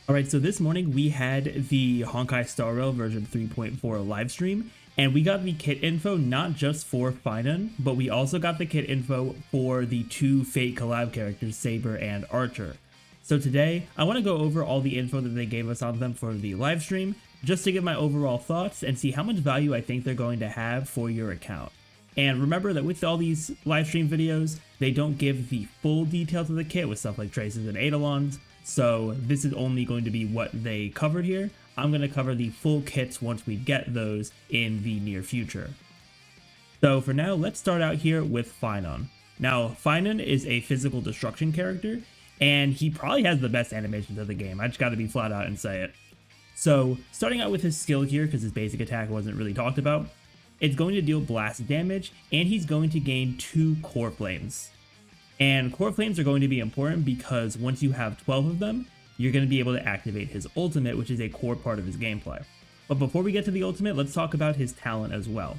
Alright, so this morning we had the Honkai Star Rail version 3.4 live stream, and we got the kit info not just for Phainon, but we also got the kit info for the two Fate collab characters, Saber and Archer. So today, I want to go over all the info that they gave us on them for the live stream, just to get my overall thoughts and see how much value I think they're going to have for your account. And remember that with all these live stream videos, they don't give the full details of the kit with stuff like traces and eidolons, so this is only going to be what they covered here. I'm going to cover the full kits once we get those in the near future. So for now, let's start out here with Phainon. Now, Phainon is a physical destruction character, and he probably has the best animations of the game. I just got to be flat out and say it. So starting out with his skill here, because his basic attack wasn't really talked about, it's going to deal blast damage, and he's going to gain 2 core flames. And core flames are going to be important because once you have 12 of them, you're going to be able to activate his ultimate, which is a core part of his gameplay. But before we get to the ultimate, let's talk about his talent as well.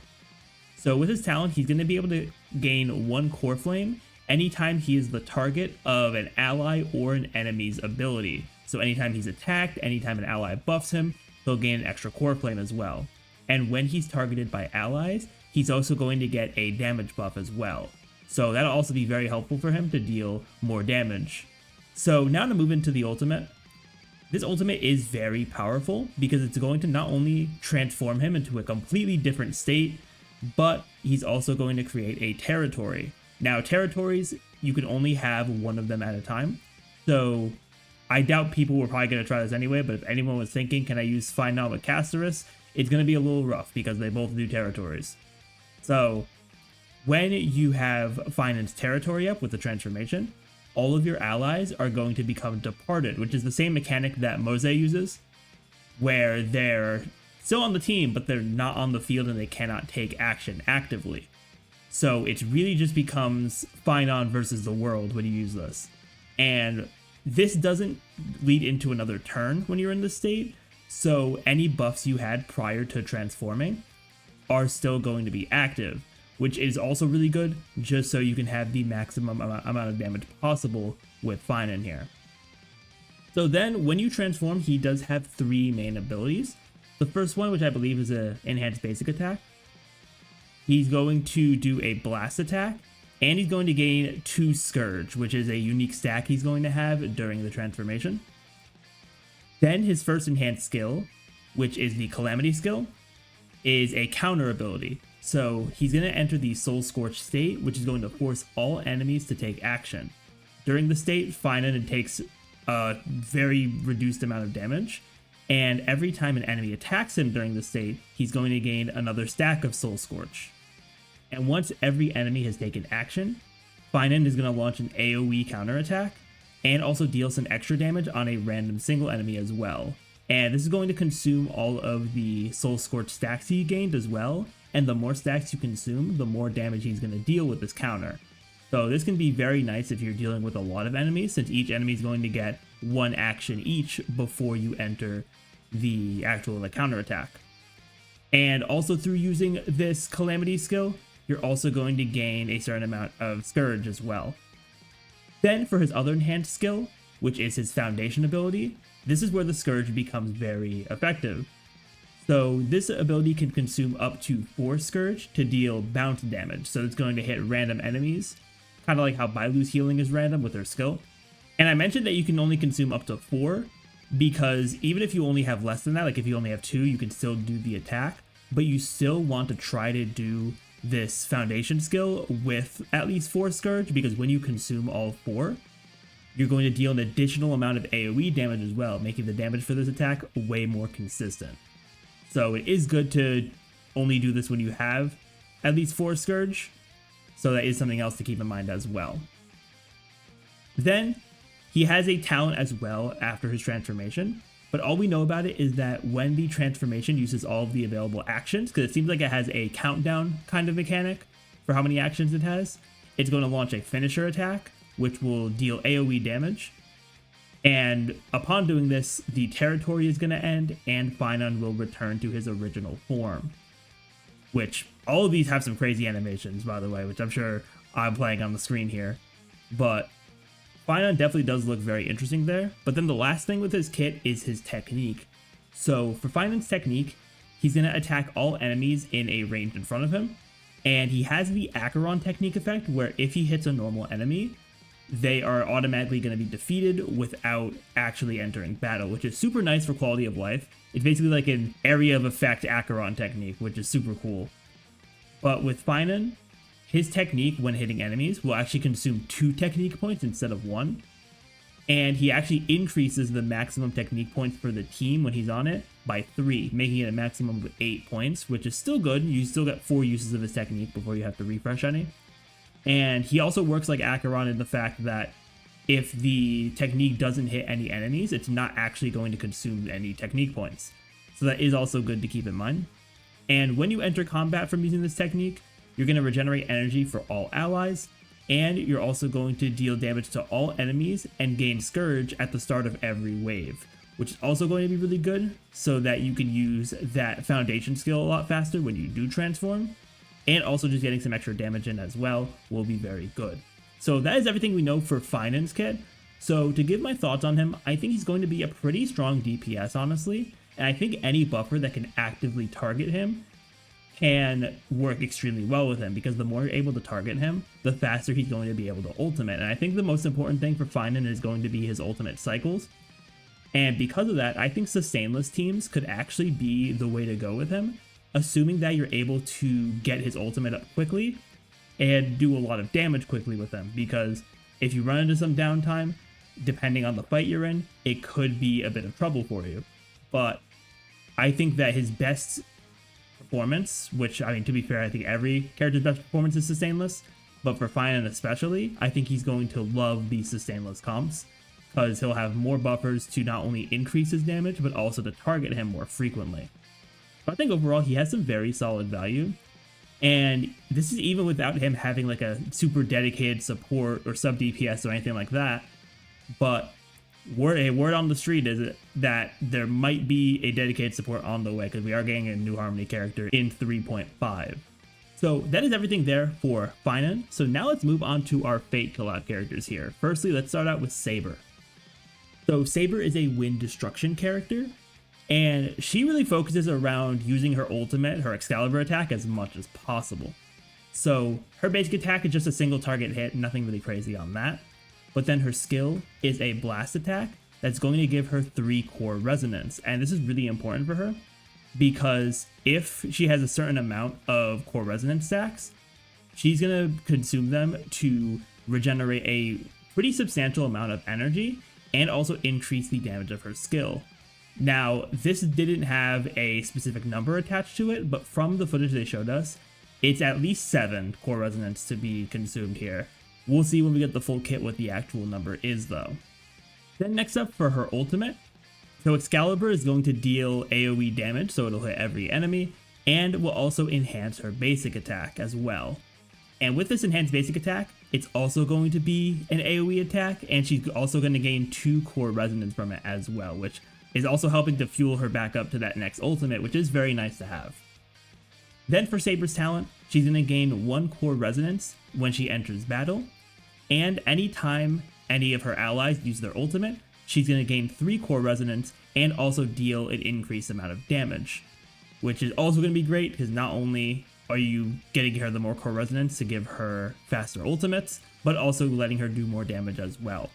So with his talent, he's going to be able to gain 1 core flame anytime he is the target of an ally or an enemy's ability. So anytime he's attacked, anytime an ally buffs him, he'll gain an extra core flame as well. And when he's targeted by allies, he's also going to get a damage buff as well. So that'll also be very helpful for him to deal more damage. So now to move into the ultimate. This ultimate is very powerful because it's going to not only transform him into a completely different state, but he's also going to create a territory. Now territories, you can only have one of them at a time. So I doubt people were probably going to try this anyway, but if anyone was thinking, can I use Phainon with Casterus? It's going to be a little rough because they both do territories. So when you have Phainon's territory up with the transformation, all of your allies are going to become departed, which is the same mechanic that Mose uses, where they're still on the team, but they're not on the field and they cannot take action actively. So it really just becomes Phainon versus the world when you use this. And this doesn't lead into another turn when you're in this state, so any buffs you had prior to transforming are still going to be active, which is also really good, just so you can have the maximum amount of damage possible with Phainon here. So then, when you transform, he does have 3 main abilities. The first one, which I believe is an enhanced basic attack, he's going to do a blast attack, and he's going to gain 2 Scourge, which is a unique stack he's going to have during the transformation. Then his first enhanced skill, which is the Calamity skill, is a counter ability. So he's going to enter the Soul Scorch state, which is going to force all enemies to take action. During the state, Phainon takes a very reduced amount of damage, and every time an enemy attacks him during the state, he's going to gain another stack of Soul Scorch. And once every enemy has taken action, Phainon is going to launch an AoE counterattack, and also deal some extra damage on a random single enemy as well. And this is going to consume all of the Soul Scorch stacks he gained as well, and the more stacks you consume, the more damage he's going to deal with this counter. So this can be very nice if you're dealing with a lot of enemies, since each enemy is going to get 1 action each before you enter the actual counter attack. And also through using this Calamity skill, you're also going to gain a certain amount of Scourge as well. Then for his other enhanced skill, which is his Foundation ability, this is where the Scourge becomes very effective. So this ability can consume up to 4 Scourge to deal bounce damage, so it's going to hit random enemies, kind of like how Bailu's healing is random with her skill. And I mentioned that you can only consume up to 4, because even if you only have less than that, like if you only have 2, you can still do the attack, but you still want to try to do this Foundation skill with at least 4 Scourge, because when you consume all 4, you're going to deal an additional amount of AoE damage as well, making the damage for this attack way more consistent. So it is good to only do this when you have at least 4 Scourge, so that is something else to keep in mind as well. Then, he has a talent as well after his transformation, but all we know about it is that when the transformation uses all of the available actions, because it seems like it has a countdown kind of mechanic for how many actions it has, it's going to launch a finisher attack, which will deal AoE damage. And upon doing this, the territory is going to end, and Phainon will return to his original form. Which, all of these have some crazy animations, by the way, which I'm sure I'm playing on the screen here. But Phainon definitely does look very interesting there, but then the last thing with his kit is his technique. So for Phainon's technique, he's going to attack all enemies in a range in front of him, and he has the Acheron technique effect where if he hits a normal enemy, they are automatically going to be defeated without actually entering battle, which is super nice for quality of life. It's basically like an area of effect Acheron technique, which is super cool. But with Phainon, his technique when hitting enemies will actually consume 2 technique points instead of 1. And he actually increases the maximum technique points for the team when he's on it by 3, making it a maximum of 8 points, which is still good. You still get 4 uses of his technique before you have to refresh any. And he also works like Acheron in the fact that if the technique doesn't hit any enemies, it's not actually going to consume any technique points. So that is also good to keep in mind. And when you enter combat from using this technique, you're going to regenerate energy for all allies, and you're also going to deal damage to all enemies and gain Scourge at the start of every wave, which is also going to be really good so that you can use that foundation skill a lot faster when you do transform. And also just getting some extra damage in as well will be very good. So that is everything we know for Phainon's kit. So to give my thoughts on him, I think he's going to be a pretty strong DPS, honestly. And I think any buffer that can actively target him can work extremely well with him, because the more you're able to target him, the faster he's going to be able to ultimate. And I think the most important thing for Phainon is going to be his ultimate cycles. And because of that, I think sustainless teams could actually be the way to go with him, assuming that you're able to get his ultimate up quickly and do a lot of damage quickly with him. Because if you run into some downtime, depending on the fight you're in, it could be a bit of trouble for you. But I think that his best performance, which, I mean, to be fair, I think every character's best performance is sustainless, but for Phainon especially, I think he's going to love these sustainless comps, because he'll have more buffers to not only increase his damage, but also to target him more frequently. But I think overall he has some very solid value, and this is even without him having like a super dedicated support or sub DPS or anything like that. But word on the street is that there might be a dedicated support on the way, because we are getting a new Harmony character in 3.5. So that is everything there for Phainon. So now let's move on to our Fate collab characters here. Firstly, let's start out with Saber. So Saber is a wind destruction character, and she really focuses around using her ultimate, her Excalibur attack, as much as possible. So her basic attack is just a single target hit, nothing really crazy on that. But then her skill is a blast attack that's going to give her 3 core resonance. And this is really important for her, because if she has a certain amount of core resonance stacks, she's going to consume them to regenerate a pretty substantial amount of energy and also increase the damage of her skill. Now, this didn't have a specific number attached to it, but from the footage they showed us, it's at least 7 core resonance to be consumed here. We'll see when we get the full kit what the actual number is, though. Then next up for her ultimate. So Excalibur is going to deal AoE damage, so it'll hit every enemy, and will also enhance her basic attack as well. And with this enhanced basic attack, it's also going to be an AoE attack, and she's also going to gain 2 core resonance from it as well, which is also helping to fuel her back up to that next ultimate, which is very nice to have. Then for Saber's talent, she's going to gain 1 core resonance when she enters battle, and anytime any of her allies use their ultimate, she's going to gain 3 core resonance and also deal an increased amount of damage, which is also going to be great, because not only are you getting her the more core resonance to give her faster ultimates, but also letting her do more damage as well.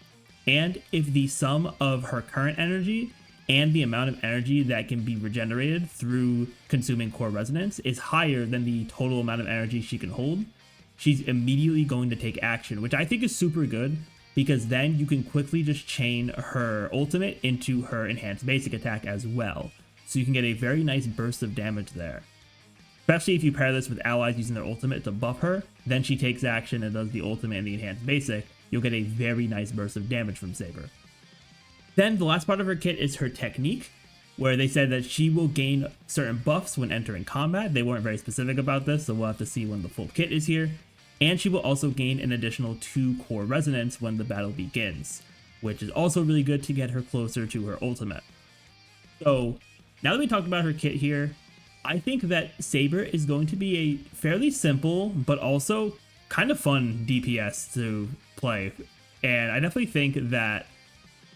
And if the sum of her current energy and the amount of energy that can be regenerated through consuming core resonance is higher than the total amount of energy she can hold, she's immediately going to take action, which I think is super good, because then you can quickly just chain her ultimate into her enhanced basic attack as well. So you can get a very nice burst of damage there. Especially if you pair this with allies using their ultimate to buff her, then she takes action and does the ultimate and the enhanced basic, you'll get a very nice burst of damage from Saber. Then the last part of her kit is her technique, where they said that she will gain certain buffs when entering combat. They weren't very specific about this, so we'll have to see when the full kit is here. And she will also gain an additional 2 core resonance when the battle begins, which is also really good to get her closer to her ultimate. So now that we talked about her kit here, I think that Saber is going to be a fairly simple but also kind of fun DPS to play. And I definitely think that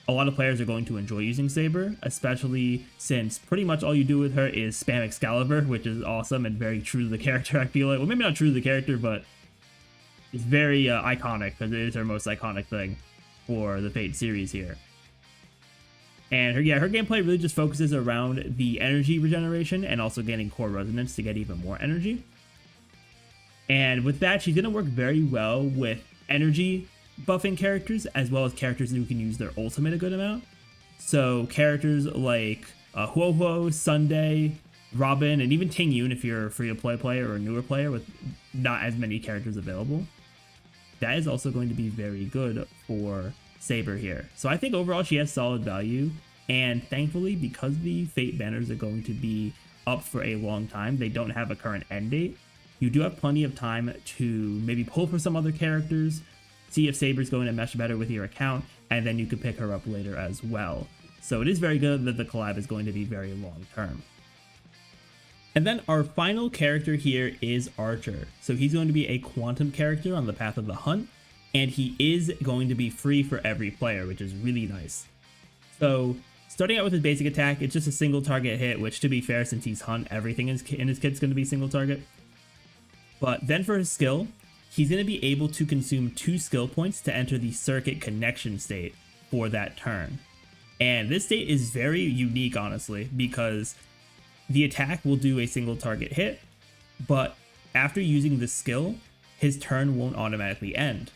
a lot of players are going to enjoy using Saber, especially since pretty much all you do with her is spam Excalibur, which is awesome and very true to the character, I feel like. Well, maybe not true to the character, but it's very iconic, because it is her most iconic thing for the Fate series here. And her gameplay really just focuses around the energy regeneration and also getting core resonance to get even more energy. And with that, she's going to work very well with energy buffing characters, as well as characters who can use their ultimate a good amount. So characters like Huohuo, Sunday, Robin, and even Ting Yun if you're a free-to-play player or a newer player with not as many characters available. That is also going to be very good for Saber here. So I think overall she has solid value, and thankfully, because the Fate banners are going to be up for a long time, they don't have a current end date. You do have plenty of time to maybe pull for some other characters, see if Saber's going to mesh better with your account, and then you can pick her up later as well. So it is very good that the collab is going to be very long term. And then our final character here is Archer. So he's going to be a quantum character on the path of the hunt, and he is going to be free for every player, which is really nice. So starting out with his basic attack, it's just a single target hit, which to be fair, since he's hunt, everything in his kit's going to be single target. But then for his skill, he's going to be able to consume 2 skill points to enter the circuit connection state for that turn. And this state is very unique, honestly, because the attack will do a single target hit, but after using the skill, his turn won't automatically end.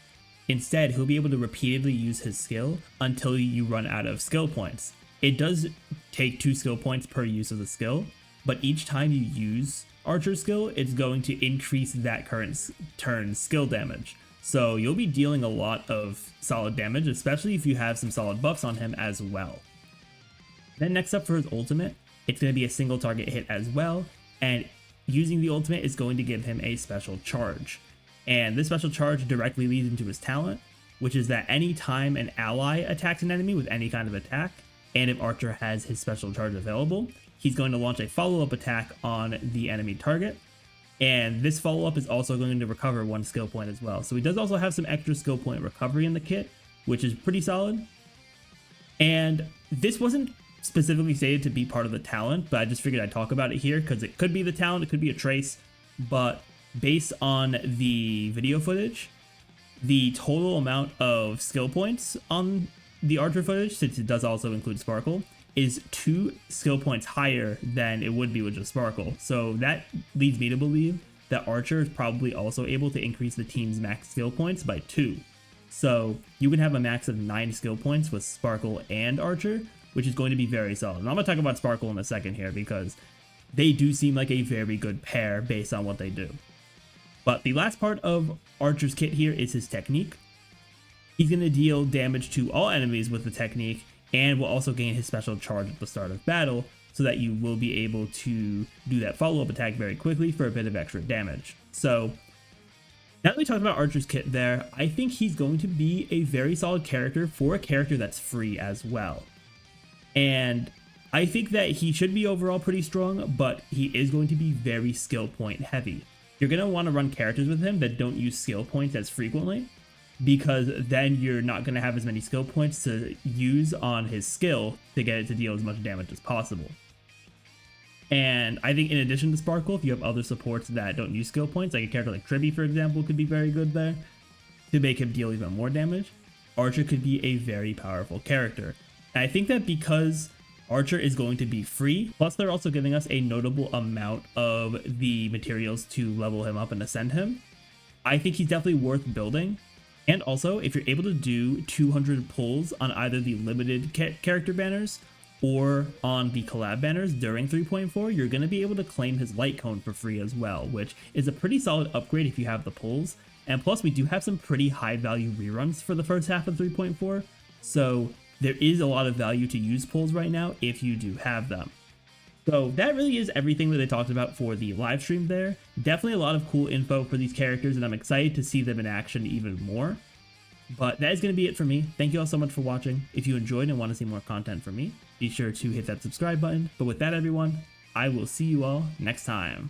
Instead, he'll be able to repeatedly use his skill until you run out of skill points. It does take 2 skill points per use of the skill, but each time you use Archer's skill, it's going to increase that current turn skill damage. So you'll be dealing a lot of solid damage, especially if you have some solid buffs on him as well. Then next up for his ultimate, it's going to be a single target hit as well, and using the ultimate is going to give him a special charge. And this special charge directly leads into his talent, which is that any time an ally attacks an enemy with any kind of attack, and if Archer has his special charge available, he's going to launch a follow-up attack on the enemy target. And this follow-up is also going to recover 1 skill point as well. So he does also have some extra skill point recovery in the kit, which is pretty solid. And this wasn't specifically stated to be part of the talent, but I just figured I'd talk about it here because it could be the talent, it could be a trace, but based on the video footage, the total amount of skill points on the Archer footage, since it does also include Sparkle, is 2 skill points higher than it would be with just Sparkle. So that leads me to believe that Archer is probably also able to increase the team's max skill points by 2. So you can have a max of 9 skill points with Sparkle and Archer, which is going to be very solid. And I'm going to talk about Sparkle in a second here because they do seem like a very good pair based on what they do. But the last part of Archer's kit here is his technique. He's going to deal damage to all enemies with the technique, and will also gain his special charge at the start of battle, so that you will be able to do that follow-up attack very quickly for a bit of extra damage. So now that we talked about Archer's kit there, I think he's going to be a very solid character for a character that's free as well. And I think that he should be overall pretty strong, but he is going to be very skill point heavy. You're going to want to run characters with him that don't use skill points as frequently, because then you're not going to have as many skill points to use on his skill to get it to deal as much damage as possible. And I think in addition to Sparkle, if you have other supports that don't use skill points, like a character like Tribby, for example, could be very good there to make him deal even more damage. Archer could be a very powerful character. And I think that because Archer is going to be free, plus they're also giving us a notable amount of the materials to level him up and ascend him, I think he's definitely worth building. And also, if you're able to do 200 pulls on either the limited character banners or on the collab banners during 3.4, you're going to be able to claim his light cone for free as well, which is a pretty solid upgrade if you have the pulls. And plus, we do have some pretty high value reruns for the first half of 3.4, so there is a lot of value to use pulls right now if you do have them. So that really is everything that I talked about for the live stream there. Definitely a lot of cool info for these characters, and I'm excited to see them in action even more. But that is going to be it for me. Thank you all so much for watching. If you enjoyed and want to see more content from me, be sure to hit that subscribe button. But with that, everyone, I will see you all next time.